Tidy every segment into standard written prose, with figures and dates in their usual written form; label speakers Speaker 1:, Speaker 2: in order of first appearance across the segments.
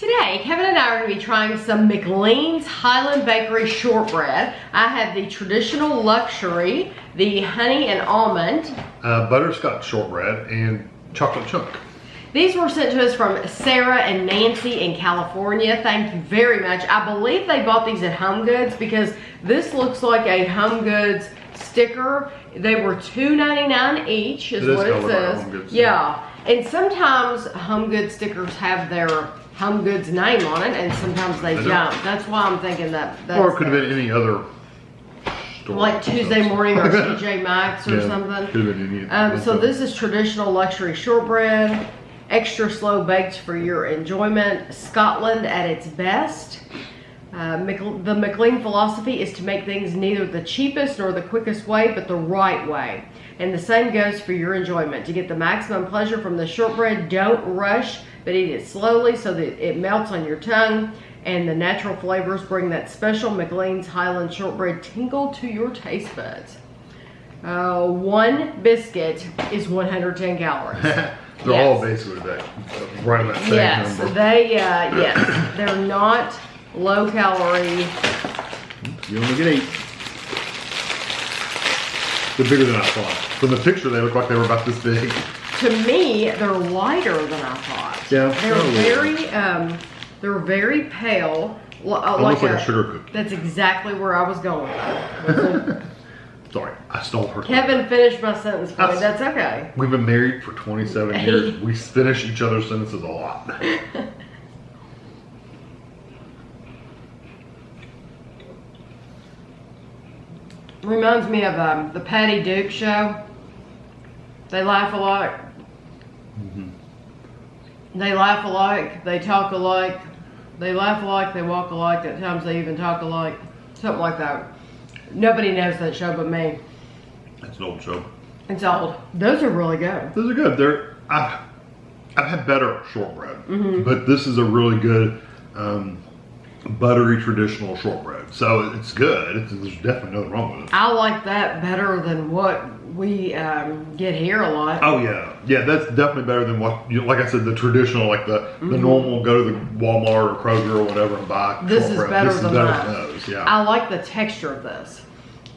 Speaker 1: Today, Kevin and I are going to be trying some Maclean's Highland Bakery shortbread. I have the traditional luxury, the honey and almond,
Speaker 2: butterscotch shortbread, and chocolate chunk.
Speaker 1: These were sent to us from Sarah and Nancy in California. Thank you very much. I believe they bought these at Home Goods because this looks like a Home Goods sticker. They were $2.99 each is what it says.
Speaker 2: Home Goods,
Speaker 1: yeah. And sometimes Home Goods stickers have their Home Goods name on it, and sometimes they don't. That's why I'm thinking that.
Speaker 2: Or it could have been any other store.
Speaker 1: Like Tuesday Morning or TJ Maxx or something.
Speaker 2: Could have been any.
Speaker 1: So this is traditional luxury shortbread, extra slow baked for your enjoyment, Scotland at its best. The Maclean philosophy is to make things neither the cheapest nor the quickest way, but the right way. And the same goes for your enjoyment. To get the maximum pleasure from the shortbread, don't rush, but eat it slowly so that it melts on your tongue. And the natural flavors bring that special Maclean's Highland shortbread tingle to your taste buds. One biscuit is 110 calories.
Speaker 2: They're all basically that, right about that same number.
Speaker 1: Yes, they're not low calorie.
Speaker 2: You only get 8. They're bigger than I thought. From the picture, they look like they were about this big.
Speaker 1: To me, they're lighter than I thought.
Speaker 2: Yeah,
Speaker 1: they're very pale.
Speaker 2: Almost like a sugar cookie.
Speaker 1: That's exactly where I was going.
Speaker 2: Sorry, I stole her.
Speaker 1: Kevin finished my sentence for me. That's okay.
Speaker 2: We've been married for 27 years. We finish each other's sentences a lot.
Speaker 1: Reminds me of the Patty Duke show. They laugh a lot. They laugh alike. They talk alike. They laugh alike. They walk alike. At times they even talk alike. Something like that. Nobody knows that show but me.
Speaker 2: It's an old show.
Speaker 1: It's old. Those are really good.
Speaker 2: Those are good. I've had better shortbread, but this is a really good buttery traditional shortbread. So it's good. There's definitely nothing wrong with it.
Speaker 1: I like that better than what we get here a lot.
Speaker 2: Oh yeah, that's definitely better than what like I said, the traditional, like the normal go to the Walmart or Kroger or whatever and buy.
Speaker 1: This is better than that.
Speaker 2: Those. Yeah.
Speaker 1: I like the texture of this.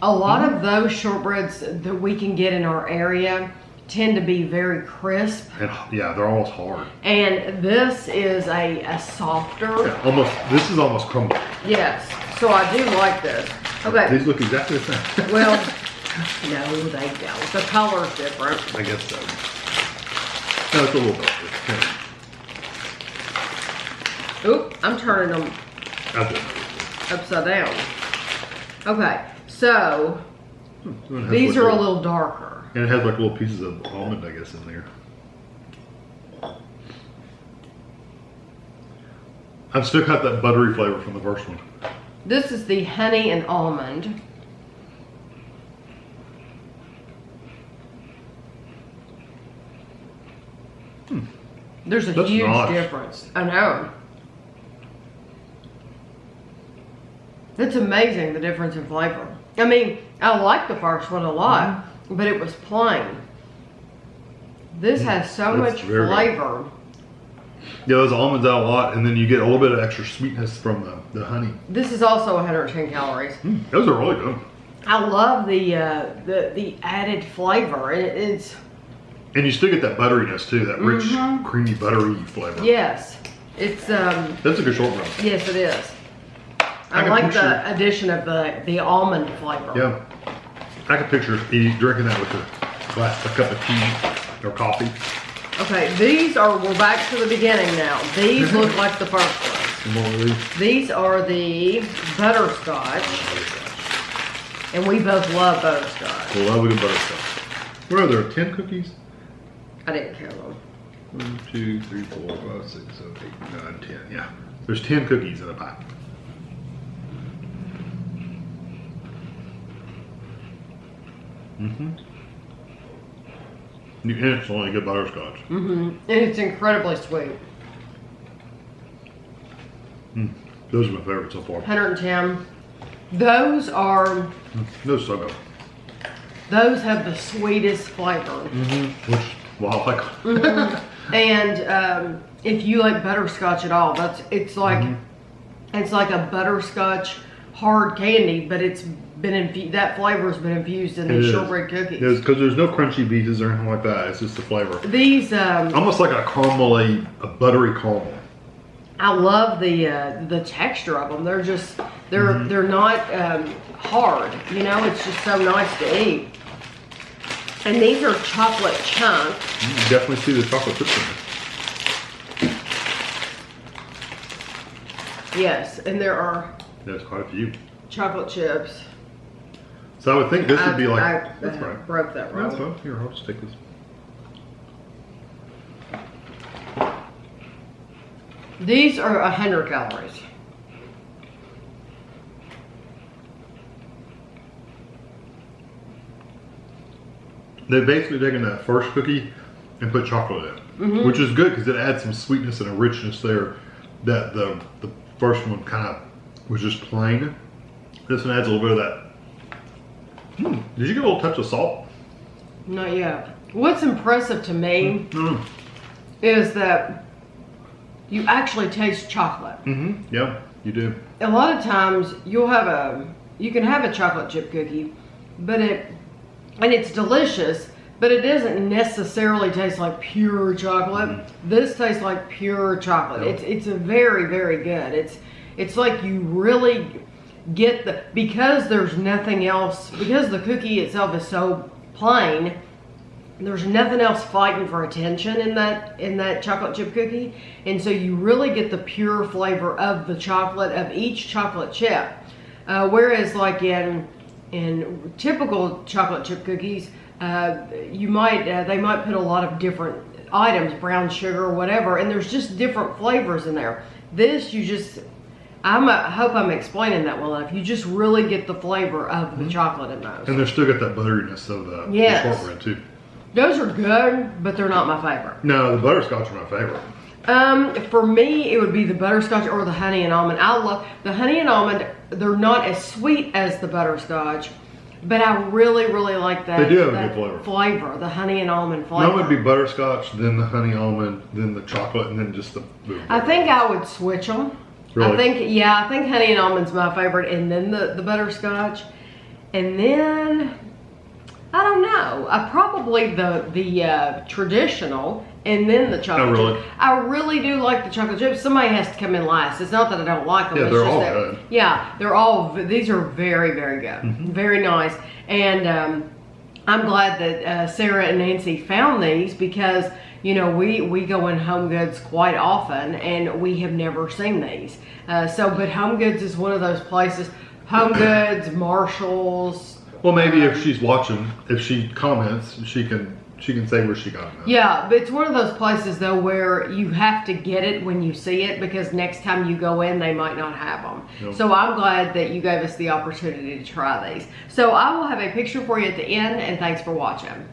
Speaker 1: A lot of those shortbreads that we can get in our area tend to be very crisp.
Speaker 2: And yeah, they're almost hard.
Speaker 1: And this is a softer.
Speaker 2: Yeah, this is almost crumble.
Speaker 1: Yes, so I do like this. Okay.
Speaker 2: These look exactly the same.
Speaker 1: Well, no, they don't. The color's different.
Speaker 2: I guess so. No, it's a little bit.
Speaker 1: Oop, I'm turning them upside down. Okay, so these are a little darker.
Speaker 2: And it has like little pieces of almond, I guess, in there. I've still got that buttery flavor from the first one.
Speaker 1: This is the honey and almond. There's a huge difference. I know. It's amazing the difference in flavor. I mean, I like the first one a lot, but it was plain. This has so much flavor.
Speaker 2: Yeah, those almonds out a lot, and then you get a little bit of extra sweetness from the honey.
Speaker 1: This is also 110 calories.
Speaker 2: Those are really good.
Speaker 1: I love the added flavor.
Speaker 2: And you still get that butteriness too, that rich, creamy, buttery flavor.
Speaker 1: Yes, it's
Speaker 2: that's a good shortbread.
Speaker 1: Yes, it is. I like the addition of the almond flavor.
Speaker 2: Yeah, I can picture drinking that with a cup of tea or coffee.
Speaker 1: Okay, we're back to the begining now. These look like the first ones. These are the butterscotch. And we both love butterscotch.
Speaker 2: Love a good butterscotch. What are there, 10 cookies?
Speaker 1: I didn't count them.
Speaker 2: 1, 2, 3, 4, 5, 6, 7, 8, 9, 10. Yeah, there's 10 cookies in a pack. You instantly get butterscotch.
Speaker 1: And it's incredibly sweet.
Speaker 2: Those are my favorites so far.
Speaker 1: 110. Those are.
Speaker 2: Those are so good.
Speaker 1: Those have the sweetest flavor.
Speaker 2: Which, well, I like.
Speaker 1: And if you like butterscotch at all, it's like a butterscotch hard candy, but it's been that flavor's been infused in these shortbread cookies.
Speaker 2: It is, because there's no crunchy pieces or anything like that. It's just the flavor.
Speaker 1: These
Speaker 2: almost like a caramely, a buttery caramel.
Speaker 1: I love the texture of them. They're just they're not hard. You know, it's just so nice to eat. And these are chocolate chunk.
Speaker 2: You can definitely see the chocolate chips in there.
Speaker 1: Yes, and there are.
Speaker 2: There's quite a few.
Speaker 1: Chocolate chips.
Speaker 2: So I would think this would be like.
Speaker 1: That's right. Broke that right.
Speaker 2: That's fine. Here, I'll just take this.
Speaker 1: These are 100 calories.
Speaker 2: They've basically taken that first cookie and put chocolate in, which is good because it adds some sweetness and a richness there that the first one kind of was just plain. This one adds a little bit of that. Did you get a little touch of salt?
Speaker 1: Not yet. What's impressive to me is that you actually taste chocolate.
Speaker 2: Yeah, you do.
Speaker 1: A lot of times you can have a chocolate chip cookie, but it's delicious, but it doesn't necessarily taste like pure chocolate. This tastes like pure chocolate.
Speaker 2: Yep.
Speaker 1: It's a very, very good. It's like you really get because there's nothing else, because the cookie itself is so plain, there's nothing else fighting for attention in that chocolate chip cookie, and so you really get the pure flavor of the chocolate of each chocolate chip. Whereas like in typical chocolate chip cookies, they might put a lot of different items, brown sugar or whatever, and there's just different flavors in there. This I hope I'm explaining that well enough. You just really get the flavor of the chocolate in those.
Speaker 2: And they're still got that butteriness of the shortbread too.
Speaker 1: Those are good, but they're not my favorite.
Speaker 2: No, the butterscotch are my favorite.
Speaker 1: For me, it would be the butterscotch or the honey and almond. I love the honey and almond. They're not as sweet as the butterscotch, but I really, really like that.
Speaker 2: They do have a good
Speaker 1: flavor. The honey and almond flavor.
Speaker 2: Mine would be butterscotch, then the honey almond, then the chocolate, and then just the.
Speaker 1: I think I would switch them.
Speaker 2: Really?
Speaker 1: I think honey and almond's my favorite, and then the butterscotch, and then I don't know. I probably the traditional, and then the chocolate chip. I really do like the chocolate chips. Somebody has to come in last. It's not that I don't like them.
Speaker 2: Yeah,
Speaker 1: it's
Speaker 2: they're
Speaker 1: just
Speaker 2: all
Speaker 1: that,
Speaker 2: good.
Speaker 1: Yeah, they're all. These are very, very good. Very nice, and I'm glad that Sarah and Nancy found these because. You know, we go in Home Goods quite often, and we have never seen these. But Home Goods is one of those places. Home Goods, Marshalls.
Speaker 2: Well, maybe if she's watching, if she comments, she can say where she got them.
Speaker 1: Yeah, but it's one of those places though where you have to get it when you see it because next time you go in, they might not have them.
Speaker 2: Nope.
Speaker 1: So I'm glad that you gave us the opportunity to try these. So I will have a picture for you at the end, and thanks for watching.